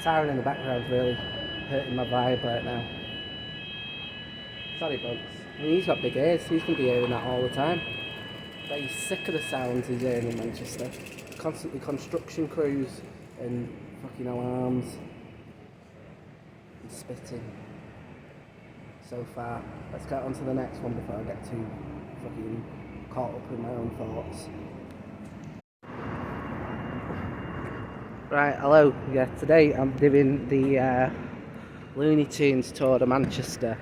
siren in the background's really hurting my vibe right now. Sorry, Bugs. I mean, he's got big ears, so he's going to be hearing that all the time. But he's sick of the sounds he's hearing in Manchester. Constantly construction crews and fucking alarms and spitting. So far. Let's get on to the next one before I get too fucking caught up in my own thoughts. Right, hello. Yeah, today I'm doing the Looney Tunes tour to Manchester.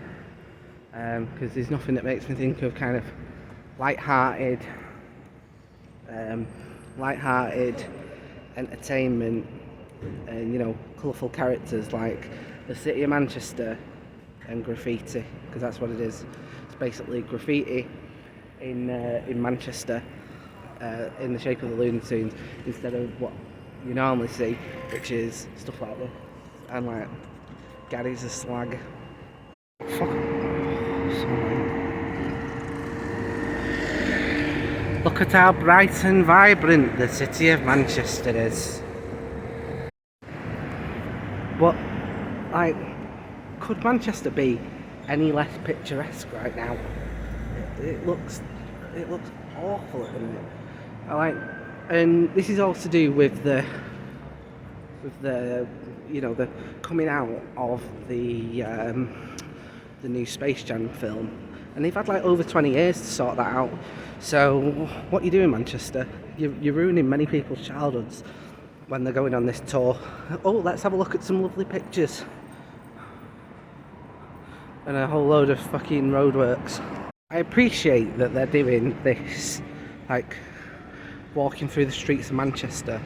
Because there's nothing that makes me think of kind of light-hearted entertainment and, you know, colourful characters like the city of Manchester and graffiti, because that's what it is. It's basically graffiti in Manchester in the shape of the Looney Tunes instead of what you normally see, which is stuff like this and like Gary's a slag. Fuck. Look at how bright and vibrant the city of Manchester is. But, like, could Manchester be any less picturesque right now? It looks awful at the minute. And this is all to do with the you know, the coming out of the new Space Jam film, and they've had like over 20 years to sort that out. So what you do in Manchester, you're ruining many people's childhoods when they're going on this tour. Oh, let's have a look at some lovely pictures and a whole load of fucking roadworks. I appreciate that they're doing this, like walking through the streets of Manchester.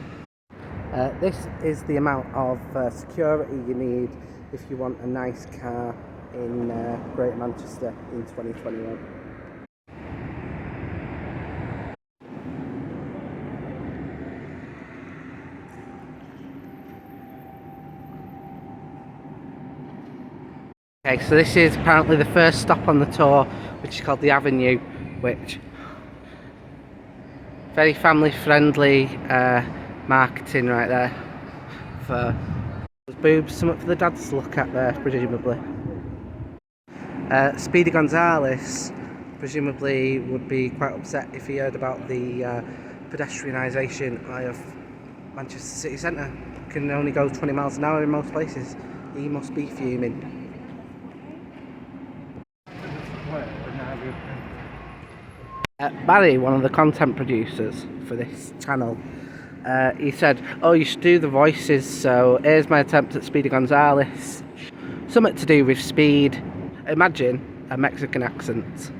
This is the amount of security you need if you want a nice car in Greater Manchester in 2021. Okay, so this is apparently the first stop on the tour, which is called the Avenue, which very family friendly marketing right there for boobs, something for the dads to look at there, presumably. Speedy Gonzales presumably would be quite upset if he heard about the pedestrianisation of Manchester city centre. Can only go 20 miles an hour in most places. He must be fuming. Barry, one of the content producers for this channel, he said, oh, you should do the voices, so here's my attempt at Speedy Gonzales. Something to do with speed. Imagine a Mexican accent.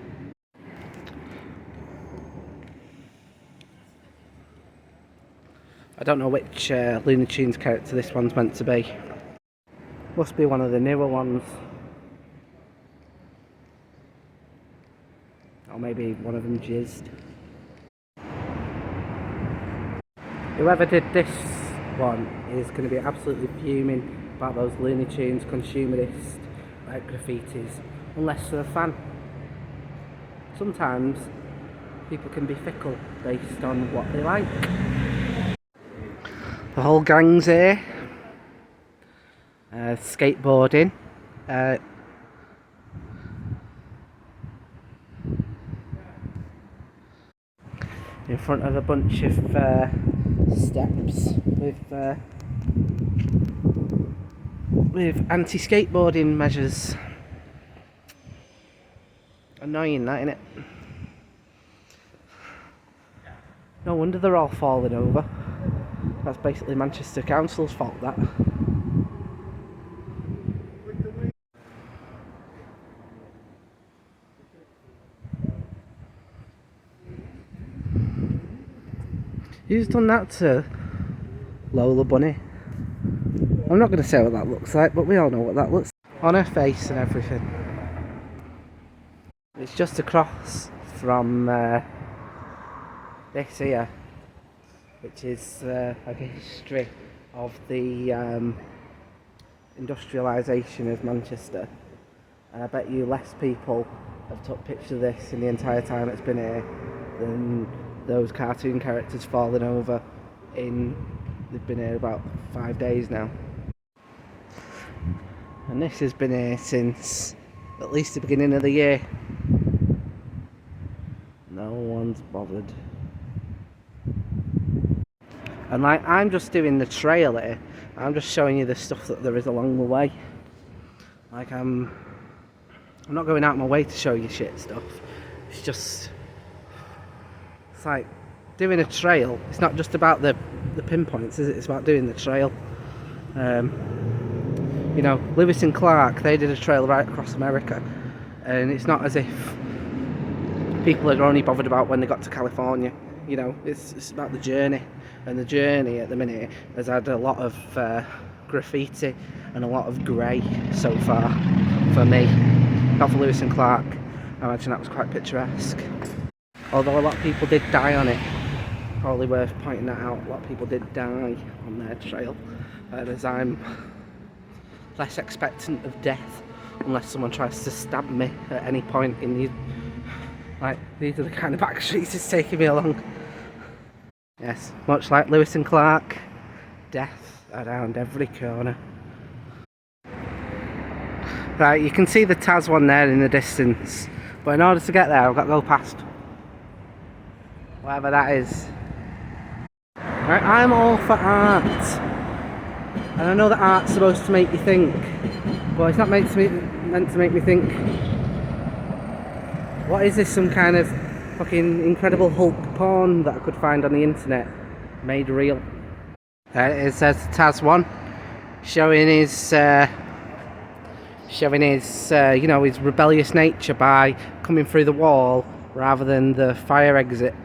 I don't know which Looney Tunes character this one's meant to be. Must be one of the newer ones. Or maybe one of them jizzed. Whoever did this one is going to be absolutely fuming about those Looney Tunes consumerist like graffitis, unless they're a fan. Sometimes people can be fickle based on what they like. The whole gang's here, skateboarding. In front of a bunch of steps with anti-skateboarding measures. Annoying that, innit? No wonder they're all falling over. That's basically Manchester Council's fault, that. Who's done that to Lola Bunny? I'm not going to say what that looks like, but we all know what that looks like. On her face and everything. It's just across from this here, which is like a history of the industrialisation of Manchester. And I bet you less people have took pictures of this in the entire time it's been here than those cartoon characters falling over in, they've been here about 5 days now. And this has been here since at least the beginning of the year. No one's bothered. And like, I'm just doing the trail here. I'm just showing you the stuff that there is along the way. Like, I'm not going out my way to show you shit stuff. It's like doing a trail. It's not just about the pinpoints, is it? It's about doing the trail. You know, Lewis and Clark, they did a trail right across America, and it's not as if people are only bothered about when they got to California. You know, it's about the journey, and the journey at the minute has had a lot of graffiti and a lot of grey so far for me. Not for Lewis and Clark. I imagine that was quite picturesque. Although a lot of people did die on it. Probably worth pointing that out. A lot of people did die on their trail, as I'm less expectant of death unless someone tries to stab me at any point in the... Like, these are the kind of back streets it's taking me along. Yes, much like Lewis and Clark, death around every corner. Right, you can see the Taz one there in the distance, but in order to get there I've got to go past whatever that is. Right, I'm all for art, and I know that art's supposed to make you think, but it's not meant to make me think. What is this, some kind of fucking Incredible Hulk porn that I could find on the internet made real? It says Taz 1 showing his you know, his rebellious nature by coming through the wall rather than the fire exit.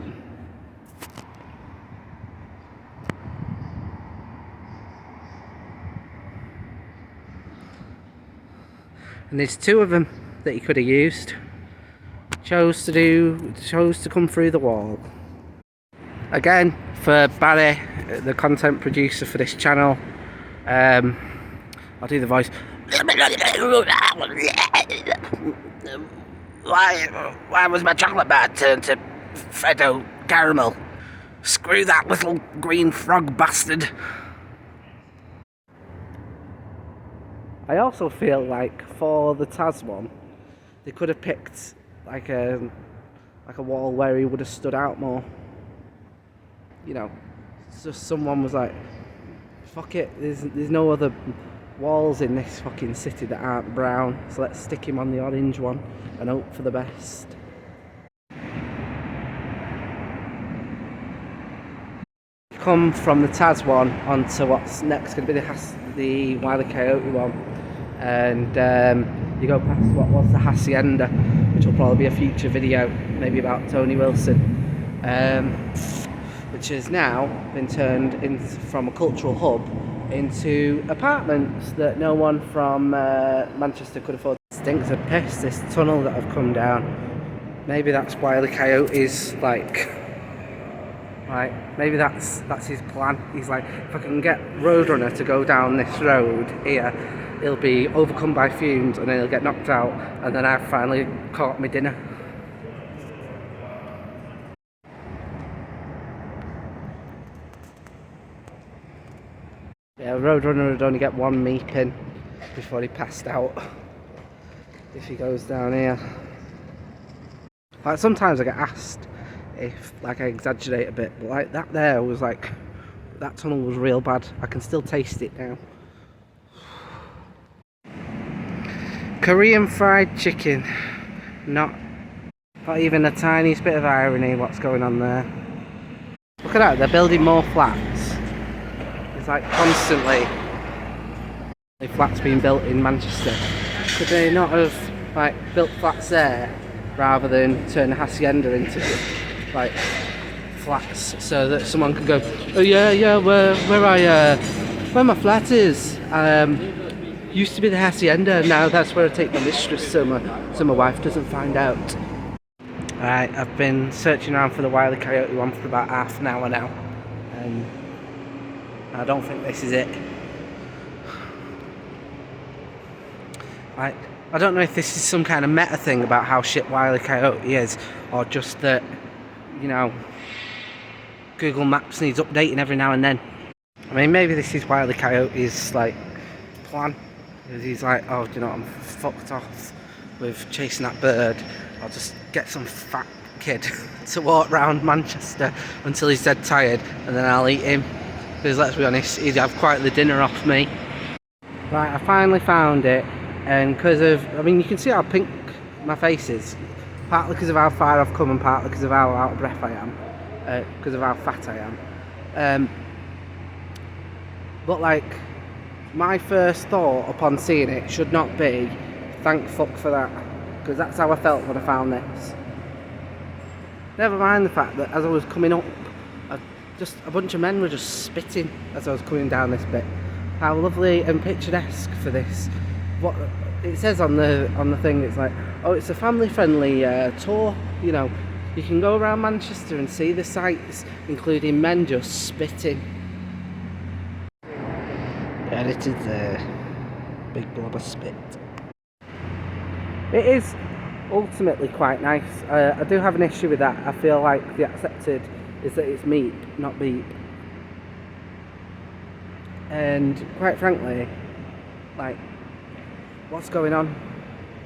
And there's two of them that he could have used. Chose to come through the wall. Again, for Barry, the content producer for this channel, I'll do the voice. Why was my chocolate bar turned to Freddo caramel? Screw that little green frog bastard. I also feel like for the Taz one, they could have picked like a wall where he would have stood out more. You know, so someone was like, fuck it, there's no other walls in this fucking city that aren't brown, so let's stick him on the orange one and hope for the best. Come from the Taz one onto what's next going to be the Wile E. Coyote one, and you go past what was the Hacienda, which will probably be a future video, maybe about Tony Wilson, which has now been turned from a cultural hub into apartments that no one from Manchester could afford. Stinks of piss, this tunnel that I've come down. Maybe that's Wile E. Coyote's maybe that's his plan. He's like, if I can get Roadrunner to go down this road here, he'll be overcome by fumes and then he'll get knocked out, and then I've finally caught my dinner. Yeah, Roadrunner would only get one meep in before he passed out if he goes down here. Like, sometimes I get asked if like I exaggerate a bit, but like that there was like, that tunnel was real bad. I can still taste it now. Korean fried chicken. Not even the tiniest bit of irony what's going on there. Look at that, they're building more flats. It's like constantly flats being built in Manchester. Could they not have like built flats there rather than turn the Hacienda into like flats so that someone can go, oh yeah, where my flat is, used to be the Hacienda, now that's where I take my mistress so my wife doesn't find out. Right, I've been searching around for the Wile E. Coyote one for about half an hour now, and I don't think this is it. Like, I don't know if this is some kind of meta thing about how shit Wile E. Coyote is, or just that, you know, Google Maps needs updating every now and then. I mean, maybe this is Wile E. Coyote's like plan. Because he's like, oh, do you know what, I'm fucked off with chasing that bird. I'll just get some fat kid to walk around Manchester until he's dead tired, and then I'll eat him. Because let's be honest, he'd have quite the dinner off me. Right, I finally found it, and because of, I mean, you can see how pink my face is. Partly because of how far I've come and partly because of how out of breath I am. Because of how fat I am. But like, my first thought upon seeing it should not be, thank fuck for that. Because that's how I felt when I found this. Never mind the fact that as I was coming up, just a bunch of men were just spitting as I was coming down this bit. How lovely and picturesque for this. What it says on the thing, it's like, oh, it's a family-friendly tour. You know, you can go around Manchester and see the sights, including men just spitting. Yeah, it is a big blob of spit. It is ultimately quite nice. I do have an issue with that. I feel like the accepted is that it's meat, not beep. And quite frankly, like, what's going on?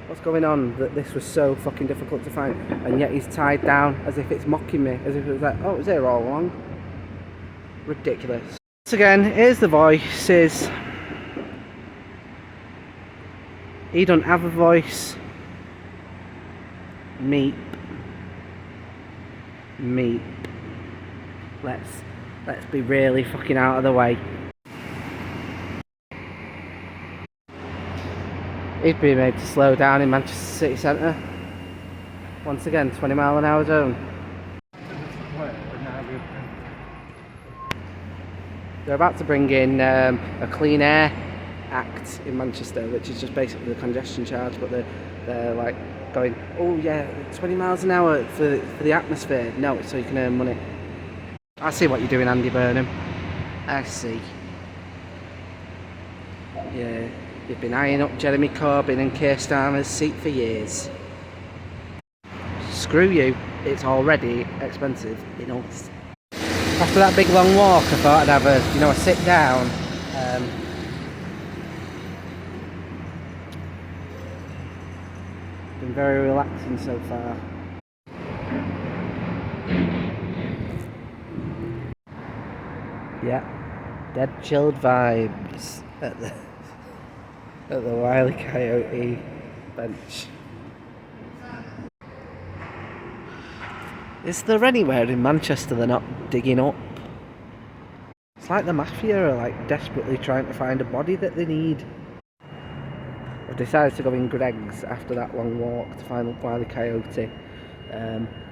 What's going on that this was so fucking difficult to find, and yet he's tied down as if it's mocking me, as if it was like, oh, it was here all along. Ridiculous. Once again, here's the voices. He don't have a voice. Meep. Meep. Let's be really fucking out of the way. He's being made to slow down in Manchester city centre. Once again, 20-mile-an-hour zone. They're about to bring in a Clean Air Act in Manchester, which is just basically the congestion charge, but they're like going, oh yeah, 20 miles an hour for the atmosphere. No, it's so you can earn money. I see what you're doing, Andy Burnham. I see. Yeah, you've been eyeing up Jeremy Corbyn and Keir Starmer's seat for years. Screw you, it's already expensive enough. After that big long walk, I thought I'd have a sit down. Been very relaxing so far. Yeah, dead chilled vibes at the Wile E. Coyote bench. Is there anywhere in Manchester they're not digging up? It's like the mafia are like desperately trying to find a body that they need. I've decided to go in Greg's after that long walk to find Wile E. Coyote.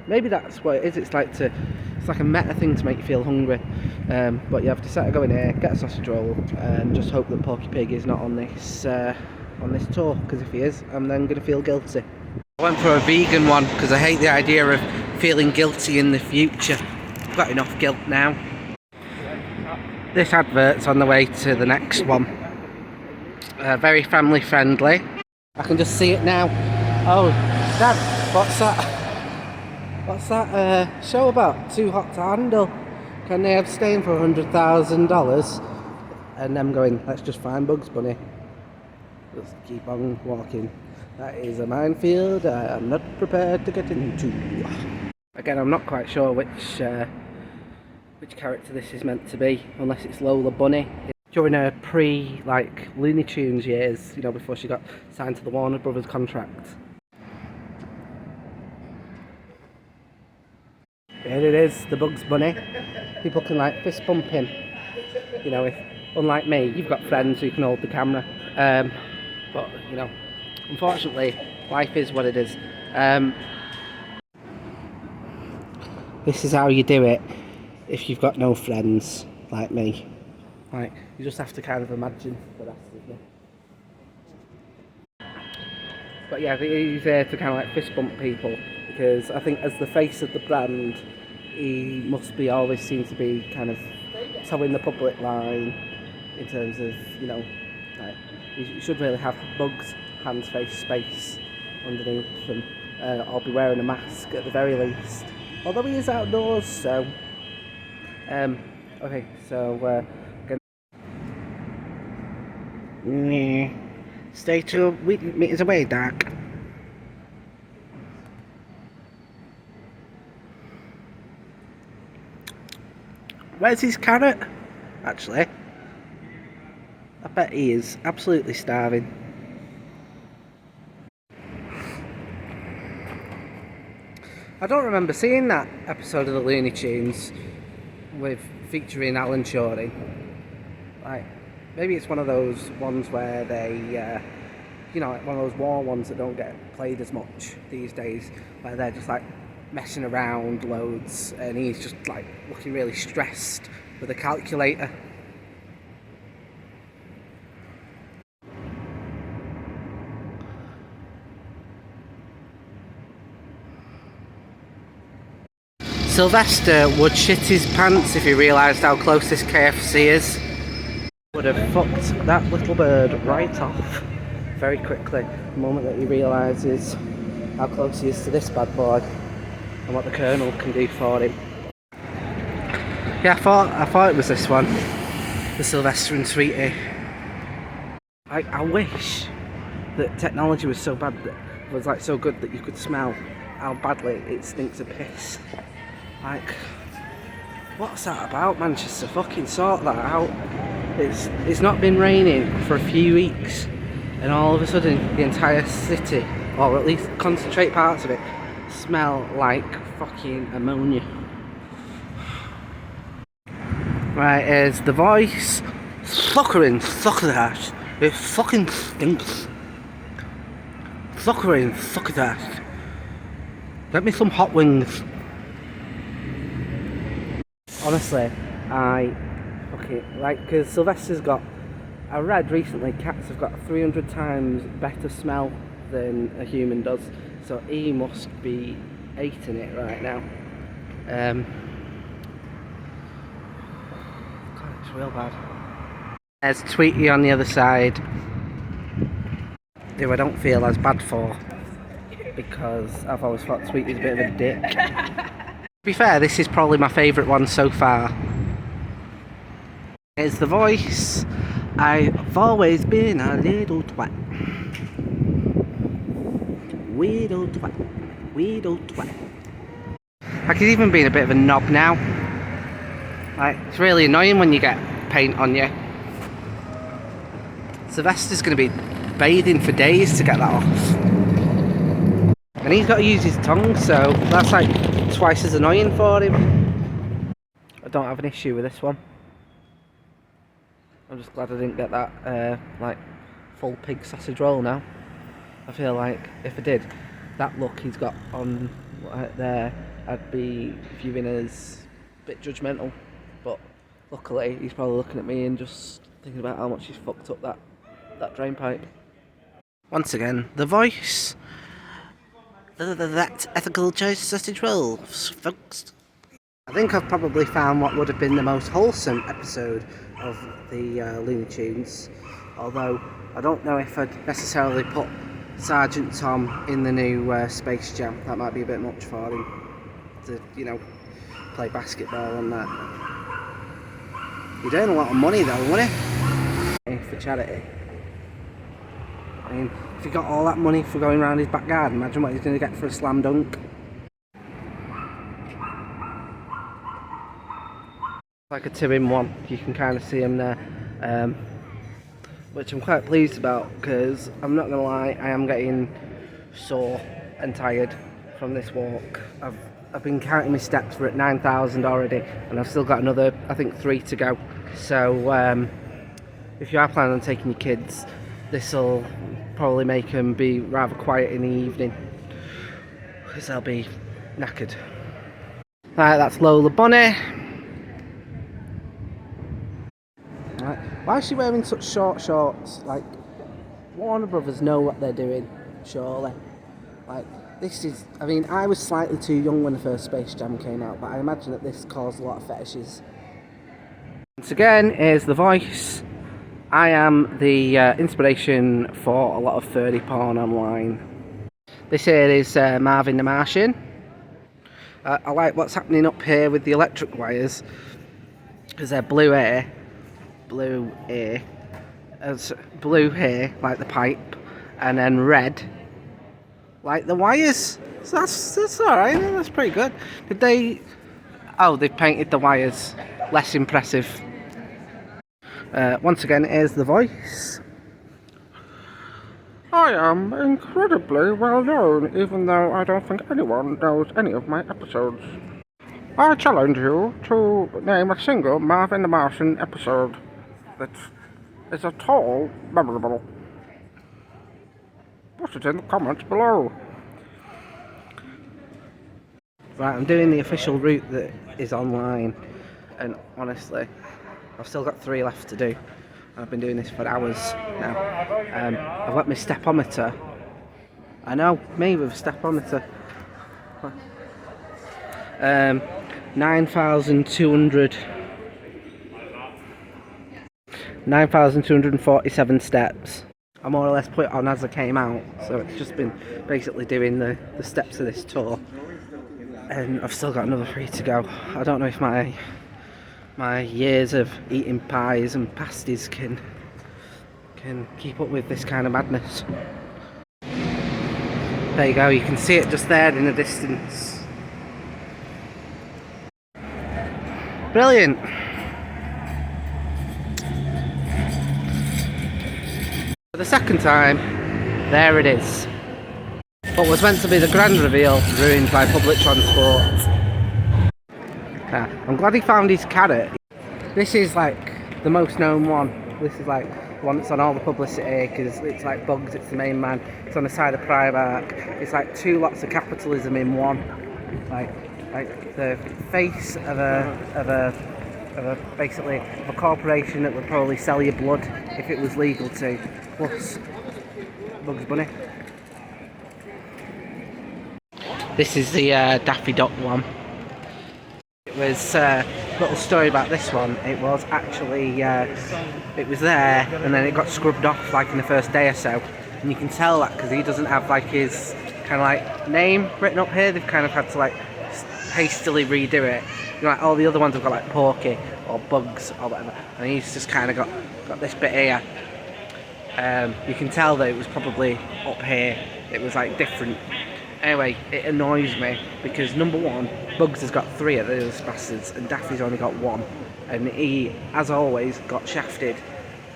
Maybe that's what it is. It's like a meta thing to make you feel hungry. But yeah, I've decided to go in here, get a sausage roll, and just hope that Porky Pig is not on this tour. Because if he is, I'm then going to feel guilty. I went for a vegan one because I hate the idea of feeling guilty in the future. I've got enough guilt now. This advert's on the way to the next one. Very family friendly. I can just see it now. Oh, Dad, what's that? What's that show about? Too hot to handle. Can they abstain for $100,000? And them going, let's just find Bugs Bunny. Just keep on walking. That is a minefield I am not prepared to get into. Again, I'm not quite sure which character this is meant to be, unless it's Lola Bunny. During her Looney Tunes years, before she got signed to the Warner Brothers contract. Here it is, the Bugs Bunny. People can fist bump him. If, unlike me, you've got friends who can hold the camera. But, unfortunately, life is what it is. This is how you do it if you've got no friends like me. You just have to kind of imagine the rest of me. But yeah, he's there to kind of fist bump people, because I think as the face of the brand, he must be always seem to be kind of towing the public line in terms of, you should really have Bugs, hands, face, space underneath them, or be wearing a mask at the very least. Although he is outdoors, so... okay, so... Stay 2 meters away, Dark. Where's his carrot? Actually, I bet he is absolutely starving. I don't remember seeing that episode of the Looney Tunes with featuring Alan Shorey. Like, maybe it's one of those ones where they, like one of those war ones that don't get played as much these days, where they're just like messing around loads, and he's just like looking really stressed with a calculator. Sylvester would shit his pants if he realised how close this KFC is. Would have fucked that little bird right off very quickly the moment that he realises how close he is to this bad boy and what the Colonel can do for him. Yeah, I thought it was this one, the Sylvester and Sweetie. I wish that technology was so bad, that was like so good that you could smell how badly it stinks of piss. Like, what's that about, Manchester? Fucking sort that out. It's not been raining for a few weeks, and all of a sudden the entire city, or at least concentrate parts of it, smell like fucking ammonia. Right, here's the voice. Fucking fuck that. It fucking stinks. Fucking fuck that. Get me some hot wings. Honestly, because Sylvester's got, I read recently, cats have got 300 times better smell than a human does, so he must be eating it right now. God, it's real bad. There's Tweety on the other side, who I don't feel as bad for, because I've always thought Tweety's a bit of a dick. To be fair, this is probably my favourite one so far. Here's the voice. I've always been a little twat. Weirdo twat. Weirdo twat. Like, he's even being a bit of a knob now. Like, it's really annoying when you get paint on you. Sylvester's going to be bathing for days to get that off. And he's got to use his tongue, so that's like twice as annoying for him. I don't have an issue with this one. I'm just glad I didn't get that like full pig sausage roll now. I feel like if I did, that look he's got on right there, I'd be viewing as a bit judgmental. But luckily he's probably looking at me and just thinking about how much he's fucked up that drain pipe. Once again, the voice. That ethical choice sausage rolls, folks. I think I've probably found what would have been the most wholesome episode of the Looney Tunes, although I don't know if I'd necessarily put Sergeant Tom in the new Space Jam. That might be a bit much for him to, play basketball and that. You'd earn a lot of money though, wouldn't he? For charity. I mean, if he got all that money for going around his back garden, imagine what he's going to get for a slam dunk. Like a 2-in-1, you can kind of see him there, which I'm quite pleased about, because I'm not going to lie, I am getting sore and tired from this walk. I've been counting my steps, we're at 9,000 already, and I've still got another, I think, 3 to go. So if you are planning on taking your kids, this will probably make them be rather quiet in the evening, because they'll be knackered. Right, that's Lola Bunny. Right. Why is she wearing such short shorts? Like, Warner Brothers know what they're doing, surely. Like, this is, I mean, I was slightly too young when the first Space Jam came out, but I imagine that this caused a lot of fetishes. Once again, here's the voice. I am the inspiration for a lot of furry porn online. This here is Marvin the Martian. I like what's happening up here with the electric wires, because they're blue air, as blue here, like the pipe, and then red, like the wires. So that's alright, that's pretty good. Did they... Oh, they've painted the wires. Less impressive. Once again, here's the voice. I am incredibly well known, even though I don't think anyone knows any of my episodes. I challenge you to name a single Marvin the Martian episode that is at all memorable. Put it in the comments below. Right, I'm doing the official route that is online, and honestly, I've still got 3 left to do. I've been doing this for hours now. I've got my stepometer. I know, me with a stepometer. 9,247 steps. I more or less put it on as I came out, so it's just been basically doing the steps of this tour. And I've still got another 3 to go. I don't know if my years of eating pies and pasties can keep up with this kind of madness. There you go, you can see it just there in the distance. Brilliant. For the second time, there it is. What was meant to be the grand reveal, ruined by public transport. I'm glad he found his carrot. This is like the most known one. This is like the one that's on all the publicity because it's like Bugs, it's the main man. It's on the side of Primark. It's like 2 lots of capitalism in one. Like the face of a basically of a corporation that would probably sell your blood if it was legal to. Plus Bugs Bunny. This is the Daffy Duck one. It was a little story about this one. It was actually it was there and then it got scrubbed off like in the first day or so, and you can tell that because he doesn't have like his kind of like name written up here. They've kind of had to like hastily redo it. You know, like all the other ones have got like Porky or Bugs or whatever, and he's just kind of got this bit here. You can tell that it was probably up here. It was like different. Anyway, it annoys me because number one, Bugs has got 3 of those bastards and Daffy's only got 1, and he, as always, got shafted.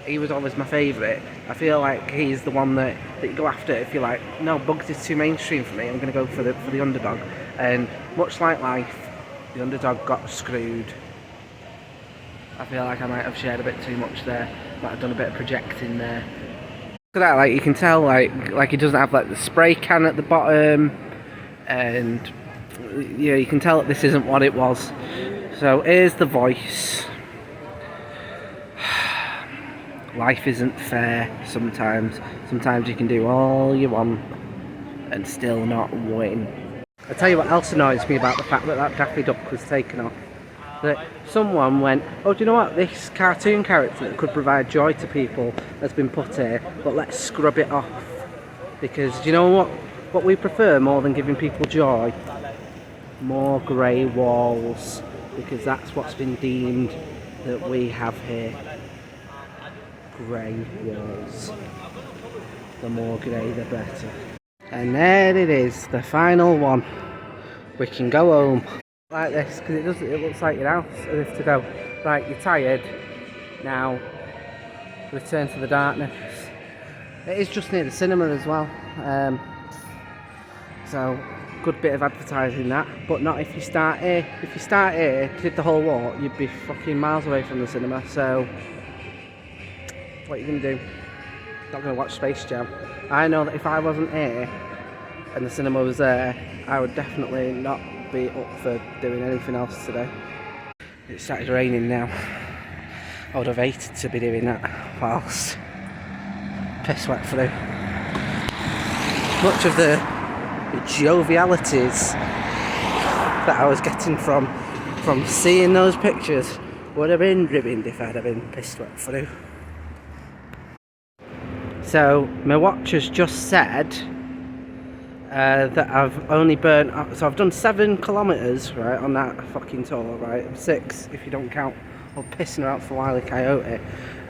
He was always my favourite. I feel like he's the one that you go after if you're like, no, Bugs is too mainstream for me, I'm going to go for the underdog. And much like life, the underdog got screwed. I feel like I might have shared a bit too much there, might have done a bit of projecting there. Look at that, like you can tell like he doesn't have like the spray can at the bottom, and yeah, you can tell that this isn't what it was. So here's the voice. Life isn't fair sometimes. Sometimes you can do all you want and still not win. I'll tell you what else annoys me about the fact that Daffy Duck was taken off. That someone went, oh, do you know what, this cartoon character that could provide joy to people has been put here, but let's scrub it off. Because do you know what we prefer more than giving people joy? More grey walls. Because that's what's been deemed that we have here. Grey walls. The more grey the better. And there it is, the final one. We can go home. Like this, because it looks like your house as if to go, right, you're tired, now return to the darkness. It is just near the cinema as well, so good bit of advertising that, but not if you start here. If you start here, did the whole walk, you'd be fucking miles away from the cinema. So what are you going to do? Not going to watch Space Jam. I know that if I wasn't here and the cinema was there, I would definitely not be up for doing anything else today. It started raining now. I would have hated to be doing that whilst piss wet through. Much of the jovialities that I was getting from seeing those pictures would have been ruined if I'd have been pissed wet through. So my watch has just said that I've only burnt. So I've done 7 kilometres, right, on that fucking tour, right? 6 if you don't count or pissing her out for Wile E. Coyote.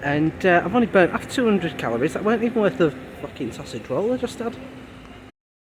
And I've only burnt after 200 calories. That weren't even worth the fucking sausage roll I just had.